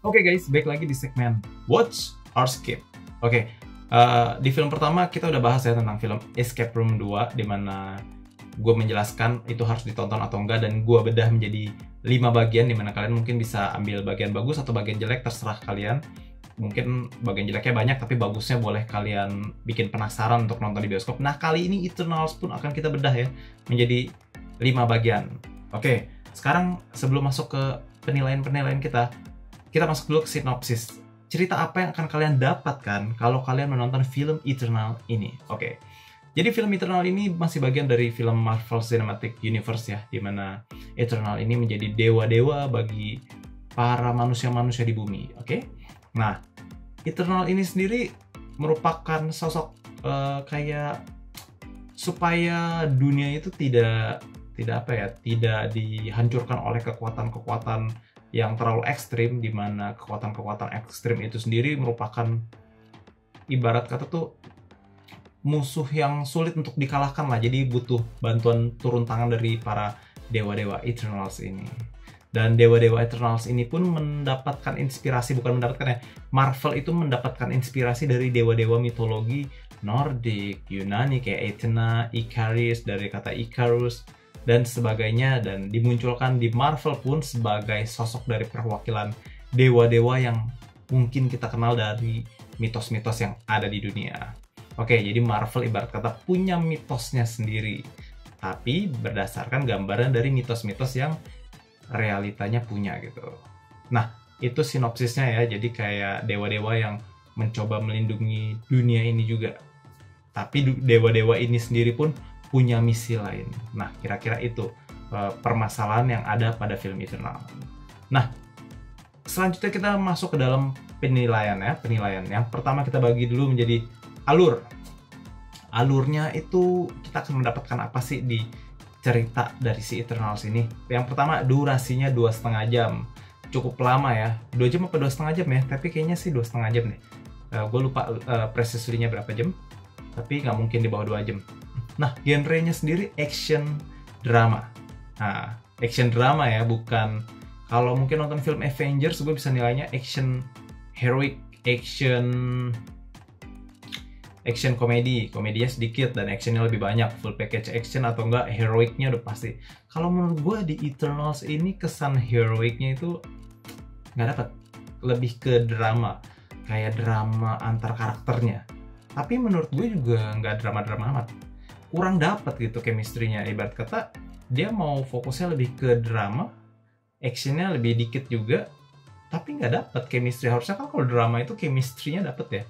Oke guys, baik lagi di segmen Watch or Skip. Oke, di film pertama kita udah bahas ya tentang film Escape Room 2, dimana gue menjelaskan itu harus ditonton atau enggak, dan gue bedah menjadi 5 bagian, dimana kalian mungkin bisa ambil bagian bagus atau bagian jelek, terserah kalian. Mungkin bagian jeleknya banyak, tapi bagusnya boleh kalian bikin penasaran untuk nonton di bioskop. Nah, kali ini Eternals pun akan kita bedah ya, menjadi 5 bagian. Oke, sekarang sebelum masuk ke penilaian-penilaian kita masuk dulu ke sinopsis. Cerita apa yang akan kalian dapatkan kalau kalian menonton film Eternal ini? Oke. Jadi film Eternal ini masih bagian dari film Marvel Cinematic Universe ya, di mana Eternal ini menjadi dewa-dewa bagi para manusia-manusia di bumi. Oke. Nah, Eternal ini sendiri merupakan sosok kayak supaya dunia itu tidak dihancurkan oleh kekuatan-kekuatan yang terlalu ekstrim, di mana kekuatan-kekuatan ekstrim itu sendiri merupakan ibarat kata tuh musuh yang sulit untuk dikalahkan lah. Jadi butuh bantuan turun tangan dari para dewa-dewa Eternals ini. Dan dewa-dewa Eternals ini pun mendapatkan inspirasi, bukan mendapatkan ya, Marvel itu mendapatkan inspirasi dari dewa-dewa mitologi Nordik, Yunani kayak Athena, Icarus dari kata Icarus, dan sebagainya, dan dimunculkan di Marvel pun sebagai sosok dari perwakilan dewa-dewa yang mungkin kita kenal dari mitos-mitos yang ada di dunia. Oke, jadi Marvel ibarat kata punya mitosnya sendiri, tapi berdasarkan gambaran dari mitos-mitos yang realitanya punya gitu. Nah, itu sinopsisnya ya, jadi kayak dewa-dewa yang mencoba melindungi dunia ini juga. Tapi dewa-dewa ini sendiri pun punya misi lain. Nah, kira-kira itu permasalahan yang ada pada film Eternal. Nah, selanjutnya kita masuk ke dalam penilaian ya. Yang pertama kita bagi dulu menjadi alur. Alurnya itu kita akan mendapatkan apa sih di cerita dari si Eternals ini. Yang pertama, durasinya 2,5 jam. Cukup lama ya. 2 jam apa 2,5 jam ya? Tapi kayaknya sih 2,5 jam nih. Gue lupa precisely-nya berapa jam. Tapi nggak mungkin di bawah 2 jam. Nah, genrenya sendiri action drama. Nah, action drama ya, bukan kalau mungkin nonton film Avengers gue bisa nilainya action heroic, action komedi. Komedinya sedikit dan actionnya lebih banyak, full package action atau enggak heroicnya udah pasti. Kalau menurut gue di Eternals ini kesan heroicnya itu nggak dapat, lebih ke drama, kayak drama antar karakternya. Tapi menurut gue juga nggak drama-drama amat. Kurang dapat gitu chemistry-nya, ibarat kata dia mau fokusnya lebih ke drama, actionnya lebih dikit juga, tapi nggak dapat chemistry. Harusnya kan kalau drama itu chemistry-nya dapat ya,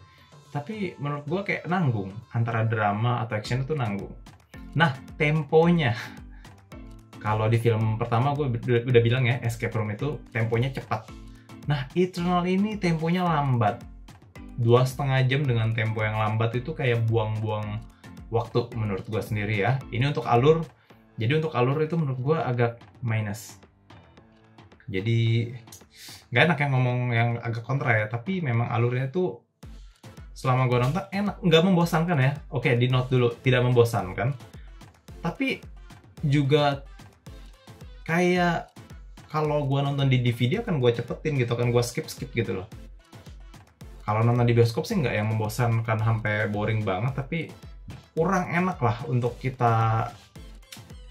tapi menurut gue kayak nanggung, antara drama atau action itu nanggung. Nah, temponya, kalau di film pertama gue udah bilang ya, Escape Room itu temponya cepat. Nah, Eternal ini temponya lambat. 2,5 jam dengan tempo yang lambat itu kayak buang-buang waktu menurut gue sendiri ya. Ini untuk alur. Jadi untuk alur itu menurut gue agak minus. Jadi nggak enak yang ngomong yang agak kontra ya. Tapi memang alurnya itu selama gue nonton enak, nggak membosankan ya. Oke, di note dulu, tidak membosankan. Tapi juga kayak kalau gue nonton di DVD kan gue cepetin gitu kan, gue skip gitu loh. Kalau nonton di bioskop sih nggak yang membosankan sampai boring banget, tapi kurang enak lah untuk kita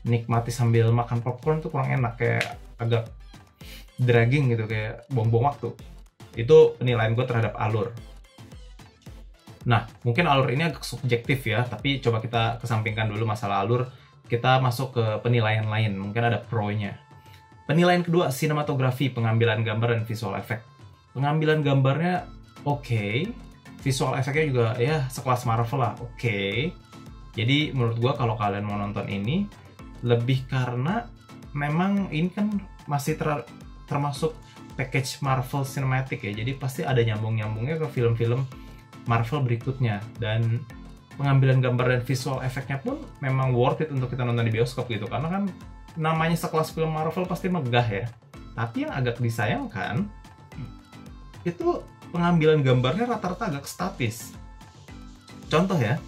nikmati sambil makan popcorn tuh kurang enak, kayak agak dragging gitu, kayak buang-buang waktu. Itu penilaian gue terhadap alur. Nah, mungkin alur ini agak subjektif ya, tapi coba kita kesampingkan dulu masalah alur, kita masuk ke penilaian lain, mungkin ada pro-nya. Penilaian kedua, sinematografi, pengambilan gambar dan visual effect. Pengambilan gambarnya oke, visual efeknya juga ya sekelas Marvel lah, oke. Jadi menurut gua kalau kalian mau nonton ini, lebih karena memang ini kan masih termasuk package Marvel Cinematic ya, jadi pasti ada nyambung-nyambungnya ke film-film Marvel berikutnya, dan pengambilan gambar dan visual efeknya pun memang worth it untuk kita nonton di bioskop gitu, karena kan namanya sekelas film Marvel pasti megah ya. Tapi yang agak disayangkan itu pengambilan gambarnya rata-rata agak statis. Contoh ya,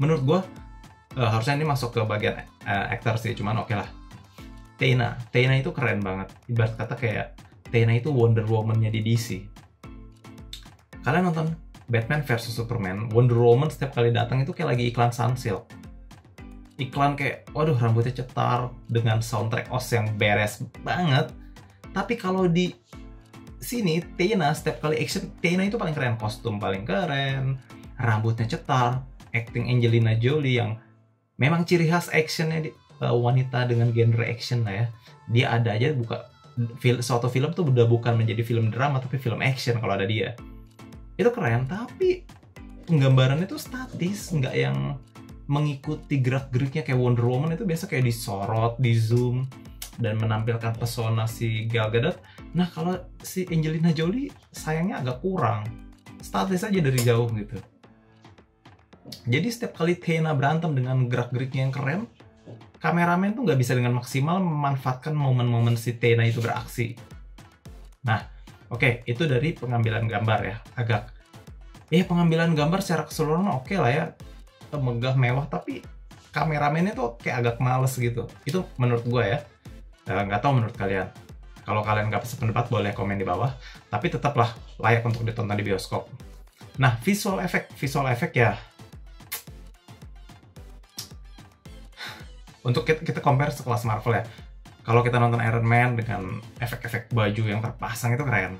menurut gue harusnya ini masuk ke bagian aktor sih, cuman oke lah. Athena itu keren banget, ibarat kata kayak Tena itu Wonder Woman-nya di DC. Kalian nonton Batman vs Superman, Wonder Woman setiap kali datang itu kayak lagi iklan Sunsilk. Iklan kayak, waduh rambutnya cetar dengan soundtrack OST yang beres banget. Tapi kalau di sini Tena setiap kali action, Tena itu paling keren, kostum paling keren, rambutnya cetar, acting Angelina Jolie yang memang ciri khas actionnya wanita dengan genre action lah ya. Dia ada aja buka suatu film tuh udah bukan menjadi film drama tapi film action kalau ada dia. Itu keren, tapi gambarannya tuh statis, nggak yang mengikuti gerak-geriknya kayak Wonder Woman. Itu biasa kayak disorot, di zoom, dan menampilkan pesona si Gal Gadot. Nah kalau si Angelina Jolie sayangnya agak kurang, statis aja dari jauh gitu. Jadi setiap kali Tena berantem dengan gerak-geriknya yang keren, kameramen tuh nggak bisa dengan maksimal memanfaatkan momen-momen si Tena itu beraksi. Nah, oke, itu dari pengambilan gambar ya. Pengambilan gambar secara keseluruhan oke lah ya, megah, mewah, tapi kameramennya tuh kayak agak males gitu. Itu menurut gue ya. Nggak tahu menurut kalian. Kalau kalian nggak sependapat boleh komen di bawah. Tapi tetaplah layak untuk ditonton di bioskop. Nah, visual effect ya. Untuk kita compare sekelas Marvel ya. Kalau kita nonton Iron Man dengan efek-efek baju yang terpasang itu keren.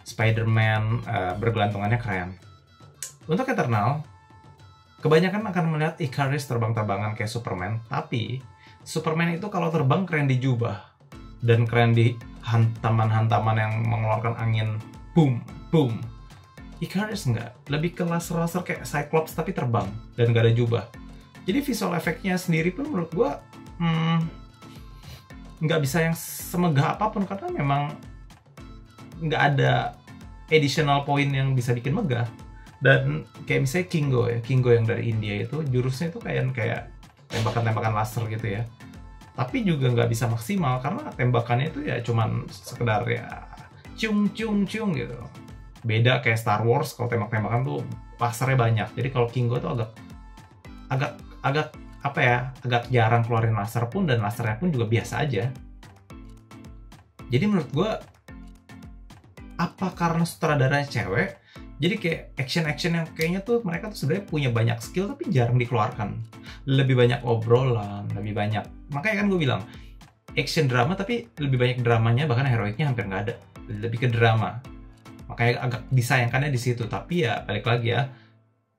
Spider-Man bergelantungannya keren. Untuk Eternal, kebanyakan akan melihat Icarus terbang-terbangan kayak Superman. Tapi Superman itu kalau terbang keren di jubah. Dan keren di hantaman-hantaman yang mengeluarkan angin. Boom, boom. Icarus enggak. Lebih ke laser-laser kayak Cyclops tapi terbang. Dan gak ada jubah. Jadi visual efeknya sendiri pun menurut gua nggak bisa yang semegah apapun karena memang nggak ada additional point yang bisa bikin megah. Dan kayak misalnya Kingo yang dari India itu jurusnya itu kayak tembakan-tembakan laser gitu ya, tapi juga nggak bisa maksimal karena tembakannya itu ya cuman sekedar ya cung gitu. Beda kayak Star Wars, kalau tembak-tembakan tuh lasernya banyak. Jadi kalau Kingo tuh agak jarang keluarin laser pun, dan lasernya pun juga biasa aja. Jadi menurut gue, apa karena sutradaranya cewek, jadi kayak action yang kayaknya tuh mereka tuh sebenarnya punya banyak skill tapi jarang dikeluarkan. Lebih banyak obrolan, lebih banyak. Makanya kan gue bilang action drama tapi lebih banyak dramanya, bahkan heroiknya hampir nggak ada. Lebih ke drama. Makanya agak disayangkannya di situ. Tapi ya balik lagi ya,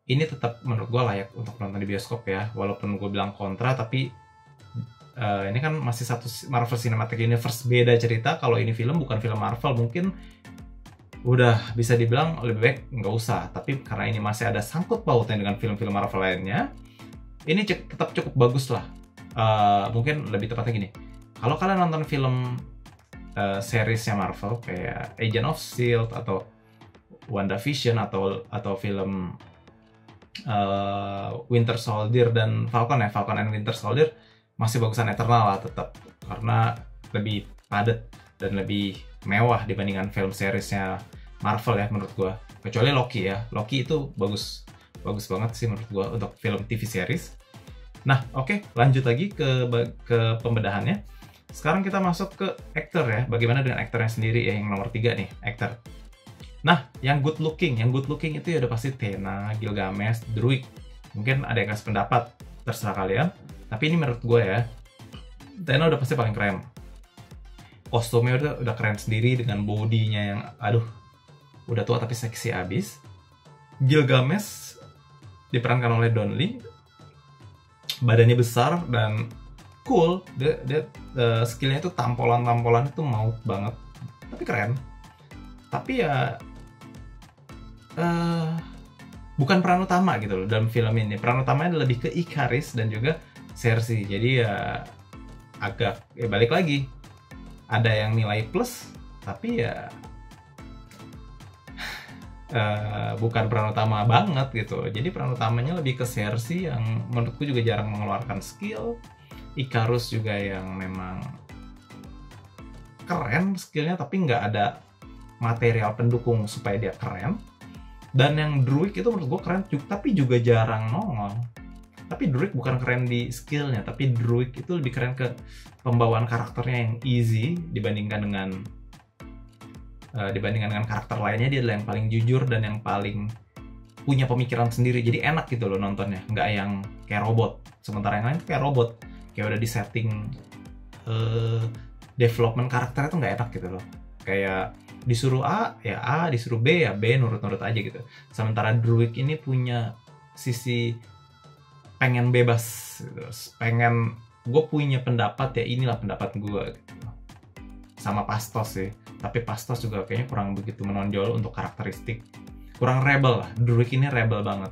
ini tetap menurut gue layak untuk nonton di bioskop ya. Walaupun gue bilang kontra, tapi ini kan masih satu Marvel Cinematic Universe, beda cerita. Kalau ini film bukan film Marvel, mungkin udah bisa dibilang lebih baik nggak usah. Tapi karena ini masih ada sangkut pautnya dengan film-film Marvel lainnya, ini tetap cukup bagus lah. Mungkin lebih tepatnya gini, kalau kalian nonton film seriesnya Marvel kayak Agent of S.H.I.E.L.D. atau WandaVision atau film Winter Soldier dan Falcon and Winter Soldier, masih bagusan Eternal lah tetap, karena lebih padat dan lebih mewah dibandingkan film seriesnya Marvel ya menurut gua. Kecuali Loki ya, Loki itu bagus banget sih menurut gua untuk film TV series. Nah oke, lanjut lagi ke pembedahannya. Sekarang kita masuk ke aktor ya. Bagaimana dengan aktornya sendiri ya, yang nomor 3 nih, aktor. Nah, yang good looking itu ya udah pasti Tena, Gilgamesh, Druig. Mungkin ada yang kasih pendapat, terserah kalian. Tapi ini menurut gue ya, Tena udah pasti paling keren. Kostumnya udah keren sendiri dengan bodinya yang, udah tua tapi seksi abis. Gilgamesh diperankan oleh Don Lee. Badannya besar dan cool. Dia skillnya itu tampolan itu maut banget. Tapi keren. Tapi ya bukan peran utama gitu loh dalam film ini. Peran utamanya lebih ke Icarus dan juga Cersei. Jadi ya agak balik lagi, ada yang nilai plus tapi ya bukan peran utama banget gitu. Jadi peran utamanya lebih ke Cersei yang menurutku juga jarang mengeluarkan skill. Icarus juga yang memang keren skillnya tapi nggak ada material pendukung supaya dia keren. Dan yang Druig itu menurut gue keren tapi juga jarang nongol. Tapi Druig bukan keren di skillnya, tapi Druig itu lebih keren ke pembawaan karakternya yang easy dibandingkan dengan Dibandingkan dengan karakter lainnya, dia adalah yang paling jujur dan yang paling punya pemikiran sendiri. Jadi enak gitu loh nontonnya, nggak yang kayak robot. Sementara yang lain kayak robot, kayak udah di setting development karakter itu nggak enak gitu loh. Kayak disuruh A, ya A, disuruh B, ya B, nurut-nurut aja gitu. Sementara Druig ini punya sisi pengen bebas gitu. Pengen, gue punya pendapat, ya inilah pendapat gue gitu. Sama Pastos sih, tapi Pastos juga kayaknya kurang begitu menonjol untuk karakteristik, kurang rebel lah. Druig ini rebel banget,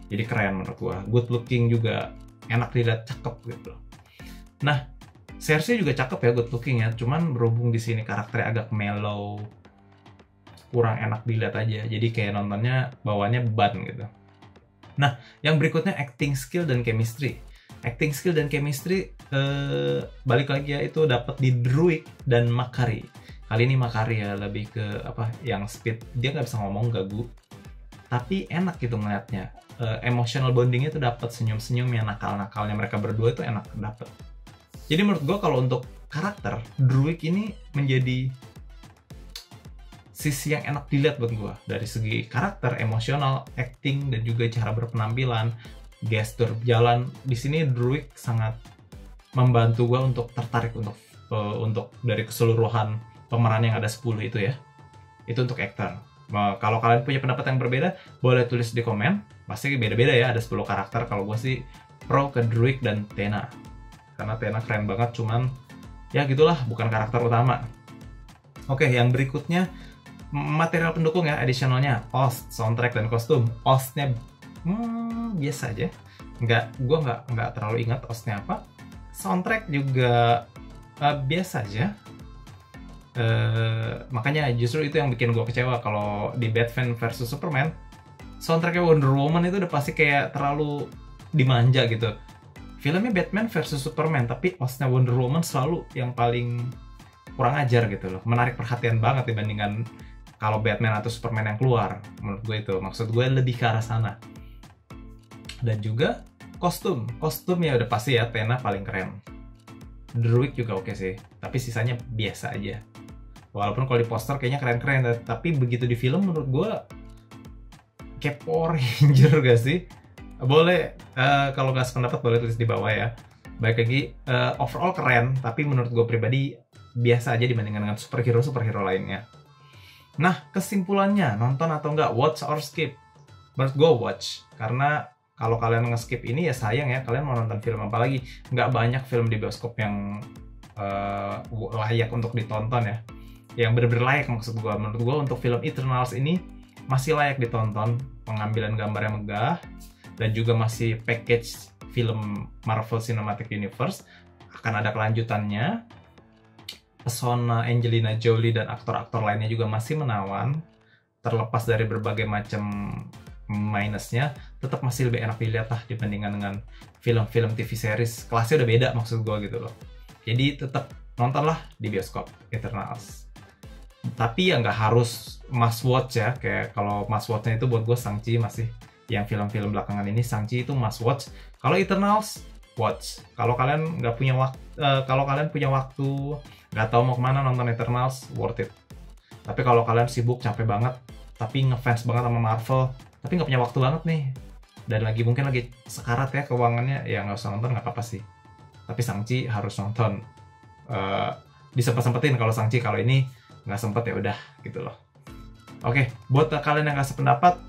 jadi keren menurut gua. Good looking juga, enak dilihat, cakep gitu. Nah, Cersei juga cakep ya, good looking ya, cuman berhubung di sini karakternya agak mellow, kurang enak dilihat aja, jadi kayak nontonnya bawaannya beban gitu. Nah, yang berikutnya acting skill dan chemistry. Acting skill dan chemistry, balik lagi ya, itu dapat di Druig dan Makari. Kali ini Makari ya, lebih ke apa, yang speed, dia nggak bisa ngomong, gagu, tapi enak gitu ngeliatnya. Emotional bondingnya itu dapat, senyum-senyum yang nakal-nakalnya mereka berdua itu enak dapat. Jadi menurut gue kalau untuk karakter, Druig ini menjadi sisi yang enak dilihat buat gue, dari segi karakter, emosional, acting, dan juga cara berpenampilan, gestur jalan. Di sini Druig sangat membantu gue untuk tertarik untuk dari keseluruhan pemeran yang ada 10 itu ya. Itu untuk aktor. Kalau kalian punya pendapat yang berbeda, boleh tulis di komen. Pasti beda-beda ya, ada 10 karakter. Kalau gue sih pro ke Druig dan Tena, karena Tena keren banget, cuman ya gitulah, bukan karakter utama. Oke, yang berikutnya material pendukung ya, additionalnya, OST, soundtrack, dan kostum. OST-nya biasa aja, gue nggak terlalu ingat OST-nya apa. Soundtrack juga biasa aja. Makanya justru itu yang bikin gue kecewa kalau di Batman vs Superman, soundtracknya Wonder Woman itu udah pasti kayak terlalu dimanja gitu. Filmnya Batman vs Superman, tapi OST-nya Wonder Woman selalu yang paling kurang ajar gitu loh. Menarik perhatian banget dibandingkan kalau Batman atau Superman yang keluar. Menurut gue itu, maksud gue lebih ke arah sana. Dan juga kostum ya udah pasti ya, Tena paling keren. Druig juga oke sih, tapi sisanya biasa aja. Walaupun kalau di poster kayaknya keren-keren, tapi begitu di film menurut gue kayak Power Ranger gak sih? Boleh, kalau nggak sependapat boleh tulis di bawah ya. Baik lagi, overall keren, tapi menurut gue pribadi biasa aja dibandingkan dengan superhero lainnya. Nah, kesimpulannya, nonton atau nggak, watch or skip? Menurut gue watch, karena kalau kalian nge-skip ini ya sayang ya, kalian mau nonton film apa lagi? Nggak banyak film di bioskop yang layak untuk ditonton ya. Yang bener-bener layak maksud gue. Menurut gue untuk film Eternals ini masih layak ditonton. Pengambilan gambarnya megah, dan juga masih package film Marvel Cinematic Universe. Akan ada kelanjutannya. Pesona Angelina Jolie dan aktor-aktor lainnya juga masih menawan. Terlepas dari berbagai macam minusnya, tetap masih lebih enak dilihat lah dibandingkan dengan film-film TV series. Kelasnya udah beda maksud gue gitu loh. Jadi tetap nontonlah di bioskop Eternals. Tapi ya nggak harus must watch ya. Kayak kalau must watch-nya itu buat gue Shang-Chi masih. Yang film-film belakangan ini Shang-Chi itu must watch. Kalau Eternals, watch. Kalau kalian nggak punya waktu, kalau kalian punya waktu, nggak tahu mau kemana nonton Eternals, worth it. Tapi kalau kalian sibuk, capek banget, tapi ngefans banget sama Marvel, tapi nggak punya waktu banget nih, dan mungkin lagi sekarat ya keuangannya, ya nggak usah nonton, nggak apa-apa sih. Tapi Shang-Chi harus nonton. Disempet-sempetin kalau Shang-Chi, kalau ini nggak sempet ya udah gitu loh. Oke, buat kalian yang nggak sependapat,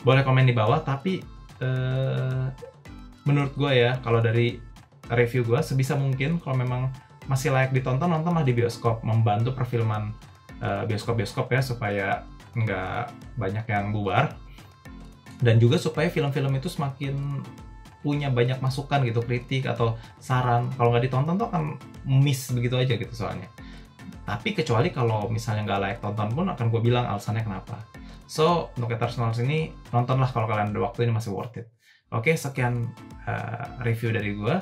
boleh komen di bawah. Tapi menurut gue ya, kalau dari review gue, sebisa mungkin kalau memang masih layak ditonton, nontonlah di bioskop, membantu perfilman bioskop-bioskop ya, supaya nggak banyak yang bubar, dan juga supaya film-film itu semakin punya banyak masukan gitu, kritik atau saran. Kalau nggak ditonton tuh akan miss begitu aja gitu soalnya. Tapi kecuali kalau misalnya nggak layak tonton pun, akan gue bilang alasannya kenapa. So, untuk Eternals ini, nontonlah kalau kalian ada waktu, ini masih worth it. Oke, sekian review dari gue.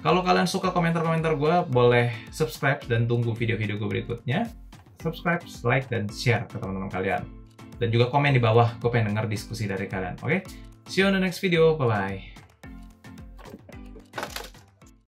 Kalau kalian suka komentar-komentar gue, boleh subscribe dan tunggu video-video gue berikutnya. Subscribe, like, dan share ke teman-teman kalian. Dan juga komen di bawah, gue pengen denger diskusi dari kalian. Oke? See you on the next video. Bye-bye.